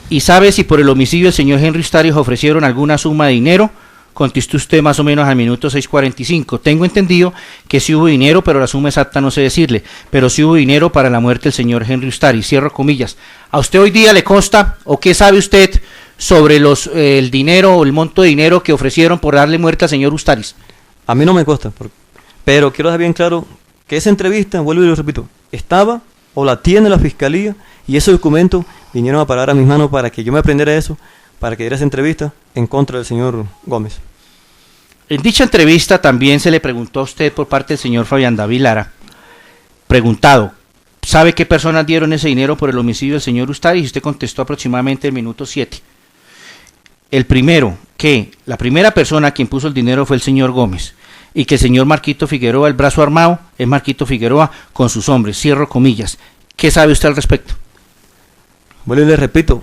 ¿y sabe si por el homicidio del señor Henry Ustaris ofrecieron alguna suma de dinero? Contestó usted más o menos al minuto 6:45. Tengo entendido que sí hubo dinero, pero la suma exacta no sé decirle, pero sí hubo dinero para la muerte del señor Henry Ustaris. Cierro comillas. ¿A usted hoy día le consta o qué sabe usted sobre el dinero o el monto de dinero que ofrecieron por darle muerte al señor Ustaris? A mí no me consta, pero quiero dejar bien claro que esa entrevista, vuelvo y lo repito, estaba o la tiene la Fiscalía, y esos documentos vinieron a parar a mis manos para que yo me aprendiera eso, para que diera esa entrevista en contra del señor Gómez. En dicha entrevista también se le preguntó a usted por parte del señor Fabián David Lara, preguntado, ¿sabe qué personas dieron ese dinero por el homicidio del señor Ustaris? Y usted contestó aproximadamente el minuto 7. El primero, que la primera persona a quien puso el dinero fue el señor Gómez, y que el señor Marquito Figueroa, el brazo armado, es Marquito Figueroa con sus hombres. Cierro comillas. ¿Qué sabe usted al respecto? Bueno, y le repito,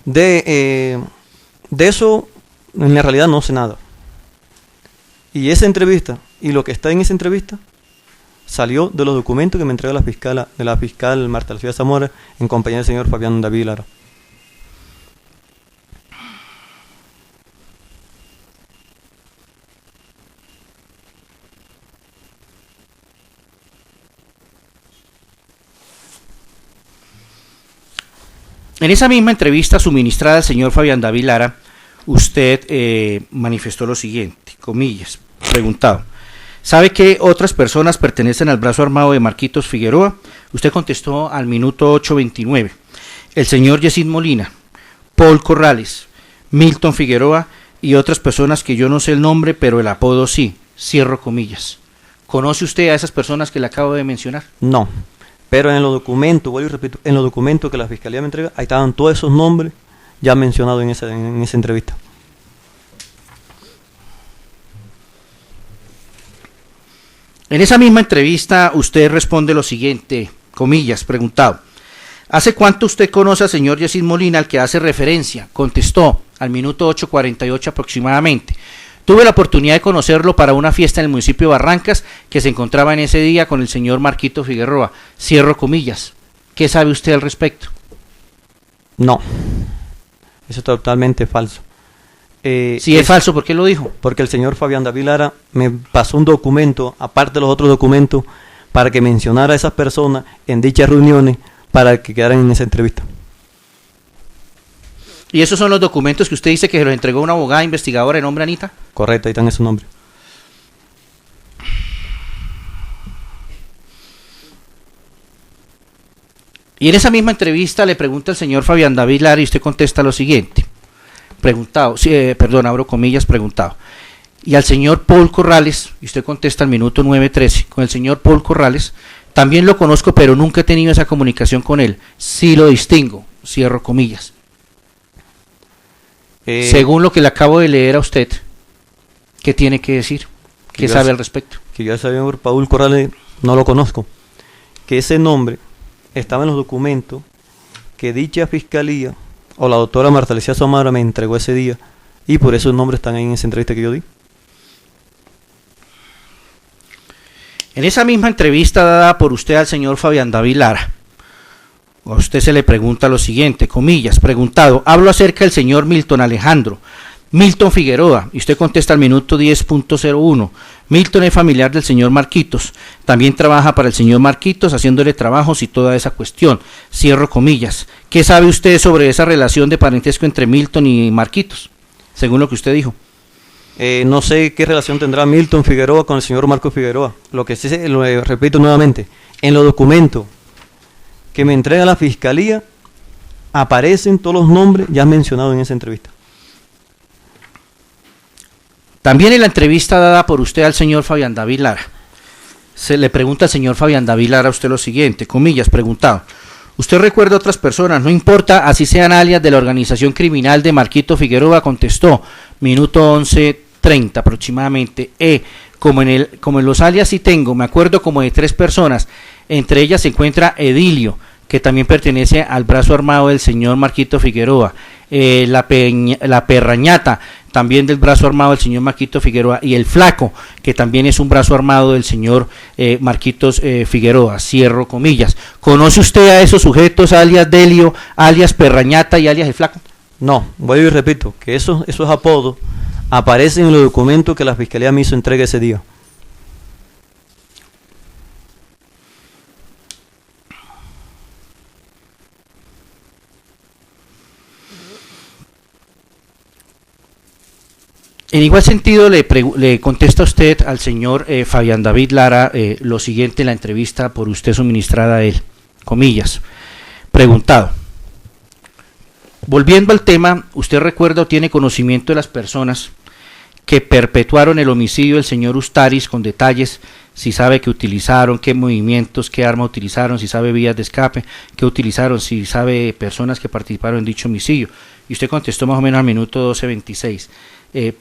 de eso en la realidad no sé nada. Y esa entrevista, y lo que está en esa entrevista, salió de los documentos que me entregó la fiscal Marta Lucía Zamora en compañía del señor Fabián David Lara. En esa misma entrevista suministrada al señor Fabián David Lara, usted manifestó lo siguiente, comillas, preguntado, ¿sabe que otras personas pertenecen al brazo armado de Marquitos Figueroa? Usted contestó al minuto 8:29, el señor Yesid Molina, Paul Corrales, Milton Figueroa y otras personas que yo no sé el nombre, pero el apodo sí, cierro comillas. ¿Conoce usted a esas personas que le acabo de mencionar? No. Pero en los documentos, vuelvo y repito, en los documentos que la Fiscalía me entrega, ahí estaban todos esos nombres ya mencionados en esa entrevista. En esa misma entrevista usted responde lo siguiente, comillas, preguntado: ¿hace cuánto usted conoce al señor Yesid Molina, al que hace referencia? Contestó: al minuto 8:48 aproximadamente. Tuve la oportunidad de conocerlo para una fiesta en el municipio de Barrancas, que se encontraba en ese día con el señor Marquito Figueroa. Cierro comillas. ¿Qué sabe usted al respecto? No, eso es totalmente falso. Si es falso, ¿por qué lo dijo? Porque el señor Fabián David Lara me pasó un documento, aparte de los otros documentos, para que mencionara a esas personas en dichas reuniones para que quedaran en esa entrevista. ¿Y esos son los documentos que usted dice que se los entregó una abogada investigadora de nombre Anita? Correcto, ahí están esos nombres. Y en esa misma entrevista le pregunta el señor Fabián David Lara y usted contesta lo siguiente. Preguntado, abro comillas, preguntado. Y al señor Paul Corrales, y usted contesta al minuto 9:13, con el señor Paul Corrales, también lo conozco, pero nunca he tenido esa comunicación con él. Sí lo distingo, cierro comillas. Según lo que le acabo de leer a usted, ¿qué tiene que decir? ¿Qué sabe al respecto? Que yo al señor Paul Corrales no lo conozco. Que ese nombre estaba en los documentos que dicha fiscalía o la doctora Marta Alicia Samara me entregó ese día, y por eso los nombres están ahí en esa entrevista que yo di. En esa misma entrevista dada por usted al señor Fabián David Lara, a usted se le pregunta lo siguiente, comillas, preguntado: hablo acerca del señor Milton Alejandro Milton Figueroa, y usted contesta al minuto 10:01. Milton es familiar del señor Marquitos, también trabaja para el señor Marquitos haciéndole trabajos y toda esa cuestión, cierro comillas. ¿Qué sabe usted sobre esa relación de parentesco entre Milton y Marquitos, según lo que usted dijo? No sé qué relación tendrá Milton Figueroa con el señor Marco Figueroa. Lo que sí, lo repito nuevamente, en los documentos que me entrega la fiscalía aparecen todos los nombres ya mencionados en esa entrevista. También en la entrevista dada por usted al señor Fabián David Lara, se le pregunta al señor Fabián David Lara a usted lo siguiente, comillas, preguntado: ¿usted recuerda a otras personas, no importa, así sean alias de la organización criminal de Marquito Figueroa? Contestó, minuto 11:30 aproximadamente. Como en los alias sí tengo, me acuerdo como de 3 personas, entre ellas se encuentra Edilio, que también pertenece al brazo armado del señor Marquito Figueroa, la Perrañata, también del brazo armado del señor Marquito Figueroa, y el Flaco, que también es un brazo armado del señor Marquitos Figueroa, cierro comillas. ¿Conoce usted a esos sujetos, alias Delio, alias Perrañata y alias el Flaco? No, voy y repito, que esos apodos aparecen en los documentos que la fiscalía me hizo entrega ese día. En igual sentido le contesta usted al señor Fabián David Lara lo siguiente en la entrevista por usted suministrada a él, comillas, preguntado: volviendo al tema, ¿usted recuerda o tiene conocimiento de las personas que perpetuaron el homicidio del señor Ustaris con detalles? Si sabe qué utilizaron, qué movimientos, qué arma utilizaron, si sabe vías de escape, qué utilizaron, si sabe personas que participaron en dicho homicidio. Y usted contestó más o menos al minuto 12:26.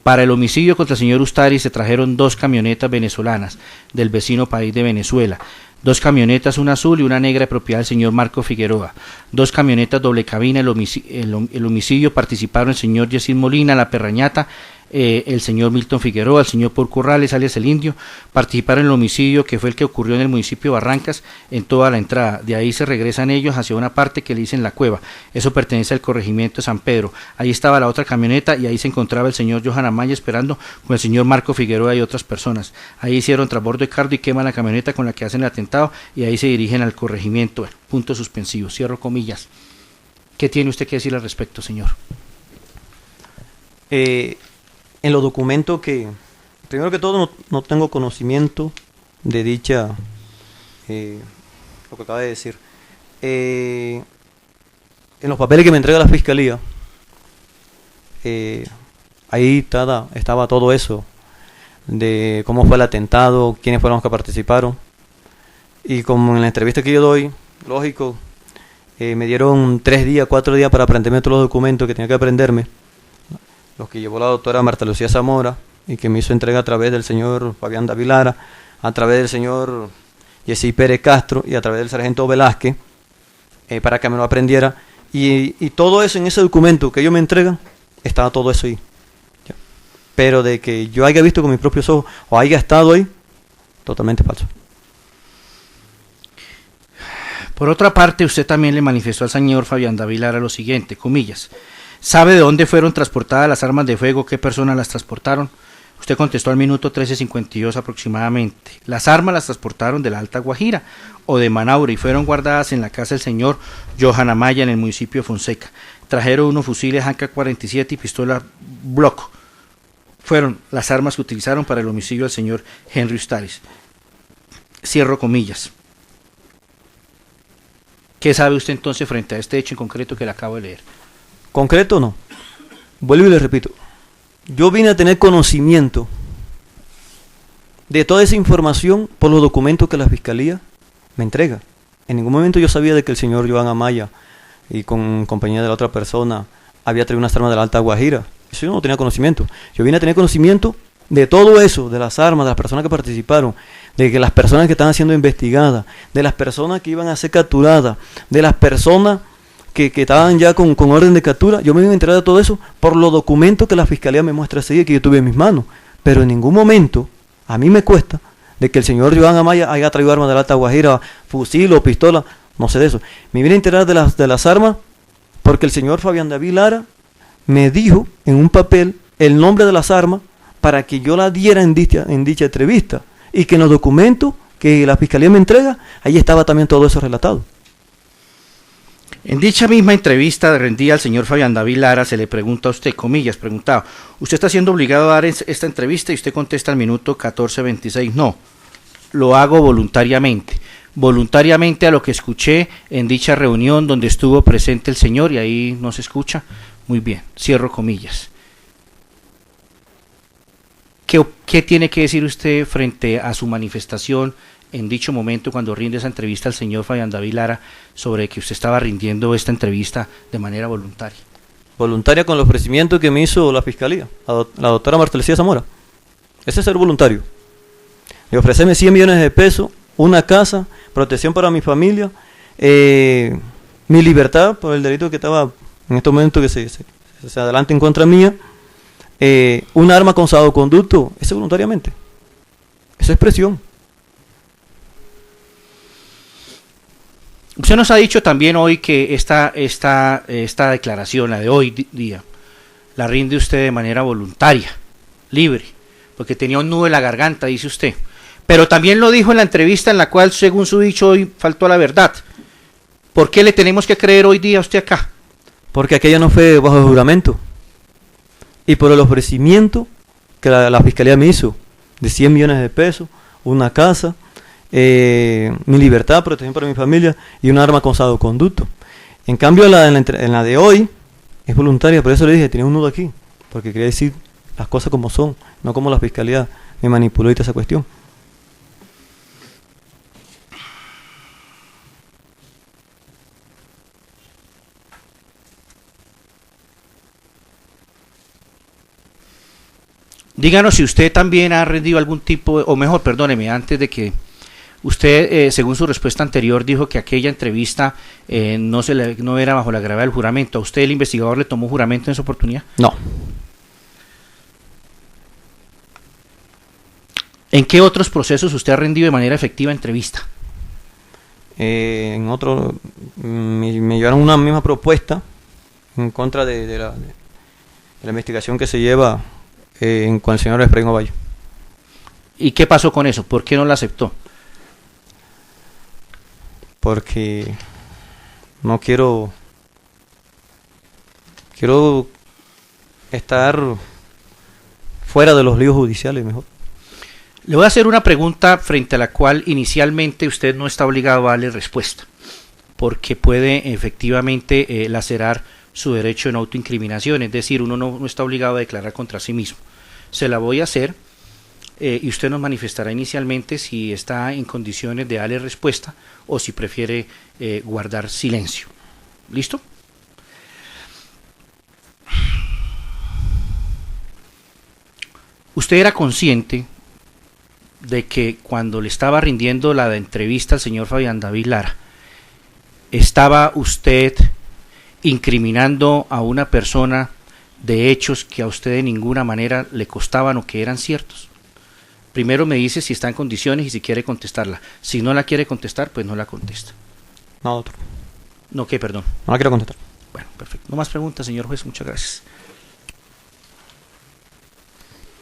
Para el homicidio contra el señor Ustaris se trajeron 2 camionetas venezolanas del vecino país de Venezuela. 2 camionetas, una azul y una negra, de propiedad del señor Marco Figueroa. 2 camionetas doble cabina. El homicidio participaron el señor Yesid Molina, la Perrañata, el señor Milton Figueroa, el señor Paul Corrales, alias el Indio. Participaron en el homicidio que fue el que ocurrió en el municipio de Barrancas, en toda la entrada. De ahí se regresan ellos hacia una parte que le dicen la cueva. Eso pertenece al corregimiento de San Pedro. Ahí estaba la otra camioneta y ahí se encontraba el señor Johan Amaya esperando con el señor Marco Figueroa y otras personas. Ahí hicieron transbordo de carro y queman la camioneta con la que hacen el atentado, y ahí se dirigen al corregimiento. Bueno, punto suspensivo, cierro comillas. ¿Qué tiene usted que decir al respecto, señor? En los documentos que, primero que todo, no tengo conocimiento de dicha, lo que acaba de decir. En los papeles que me entrega la fiscalía, ahí estaba todo eso, de cómo fue el atentado, quiénes fueron los que participaron. Y como en la entrevista que yo doy, lógico, me dieron 3 días, 4 días para aprenderme todos los documentos que tenía que aprenderme, los que llevó la doctora Marta Lucía Zamora y que me hizo entrega a través del señor Fabián David Lara a través del señor Yesí Pérez Castro y a través del sargento Velázquez, para que me lo aprendiera. Y todo eso en ese documento que ellos me entregan, estaba todo eso ahí. ¿Ya? Pero de que yo haya visto con mis propios ojos o haya estado ahí, totalmente falso. Por otra parte, usted también le manifestó al señor Fabián David Lara lo siguiente, comillas, ¿sabe de dónde fueron transportadas las armas de fuego? ¿Qué personas las transportaron? Usted contestó al minuto 13:52 aproximadamente. Las armas las transportaron de la Alta Guajira o de Manaure y fueron guardadas en la casa del señor Johan Amaya en el municipio de Fonseca. Trajeron unos fusiles AK-47 y pistola Block. Fueron las armas que utilizaron para el homicidio del señor Henry Ustaris. Cierro comillas. ¿Qué sabe usted entonces frente a este hecho en concreto que le acabo de leer? Concreto no. Vuelvo y le repito. Yo vine a tener conocimiento de toda esa información por los documentos que la Fiscalía me entrega. En ningún momento yo sabía de que el señor Johan Amaya y con compañía de la otra persona había traído unas armas de la Alta Guajira. Eso yo no tenía conocimiento. Yo vine a tener conocimiento de todo eso, de las armas, de las personas que participaron, de que las personas que estaban siendo investigadas, de las personas que iban a ser capturadas, de las personas que estaban ya con orden de captura. Yo me vine a enterar de todo eso por los documentos que la Fiscalía me muestra ese día que yo tuve en mis manos. Pero en ningún momento, a mí me cuesta, de que el señor Johan Amaya haya traído armas de la Alta Guajira, fusil o pistola, no sé de eso. Me vine a enterar de las armas porque el señor Fabián David Lara me dijo en un papel el nombre de las armas para que yo la diera en dicha entrevista. Y que en los documentos que la Fiscalía me entrega, ahí estaba también todo eso relatado. En dicha misma entrevista rendida al señor Fabián David Lara, se le pregunta a usted, comillas, preguntaba, ¿usted está siendo obligado a dar esta entrevista? Y usted contesta al minuto 14:26, no, lo hago voluntariamente. Voluntariamente a lo que escuché en dicha reunión donde estuvo presente el señor, y ahí no se escucha, muy bien, cierro comillas. ¿Qué tiene que decir usted frente a su manifestación en dicho momento cuando rinde esa entrevista al señor Fabián David Lara sobre que usted estaba rindiendo esta entrevista de manera voluntaria? Voluntaria con el ofrecimiento que me hizo la Fiscalía, la doctora Marta Lucía Zamora. Ese es ser voluntario. Le ofrecerme 100 millones de pesos, una casa, protección para mi familia, mi libertad por el delito que estaba en estos momentos que se adelanta en contra mía, un arma con salvoconducto, eso es voluntariamente. Eso es presión. Usted nos ha dicho también hoy que esta declaración, la de hoy día, la rinde usted de manera voluntaria, libre, porque tenía un nudo en la garganta, dice usted. Pero también lo dijo en la entrevista en la cual, según su dicho, hoy faltó a la verdad. ¿Por qué le tenemos que creer hoy día a usted acá? Porque aquella no fue bajo juramento. Y por el ofrecimiento que la Fiscalía me hizo, de 100 millones de pesos, una casa, mi libertad, protección para mi familia y un arma con salvoconducto. En cambio, en la de hoy es voluntaria, por eso le dije, tenía un nudo aquí, porque quería decir las cosas como son, no como la Fiscalía me manipuló y toda esa cuestión. Díganos si usted también ha rendido algún tipo, o mejor, perdóneme, antes de que usted, según su respuesta anterior, dijo que aquella entrevista no era bajo la gravedad del juramento. ¿A usted, el investigador, le tomó juramento en esa oportunidad? No. ¿En qué otros procesos usted ha rendido de manera efectiva entrevista? En otro, me llevaron una misma propuesta en contra de la investigación que se lleva con el señor Efraín Ovalle. ¿Y qué pasó con eso? ¿Por qué no la aceptó? Porque no quiero estar fuera de los líos judiciales mejor. Le voy a hacer una pregunta frente a la cual inicialmente usted no está obligado a darle respuesta, porque puede efectivamente lacerar su derecho en autoincriminación, es decir, uno no está obligado a declarar contra sí mismo. Se la voy a hacer y usted nos manifestará inicialmente si está en condiciones de darle respuesta o si prefiere guardar silencio. ¿Listo? ¿Usted era consciente de que cuando le estaba rindiendo la entrevista al señor Fabián David Lara, estaba usted incriminando a una persona de hechos que a usted de ninguna manera le costaban o que eran ciertos? Primero me dice si está en condiciones y si quiere contestarla. Si no la quiere contestar, pues no la contesta. No, doctor. No, ¿qué? Perdón. No la quiero contestar. Bueno, perfecto. No más preguntas, señor juez. Muchas gracias.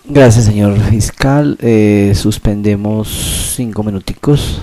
Gracias, señor fiscal. Suspendemos 5 minuticos.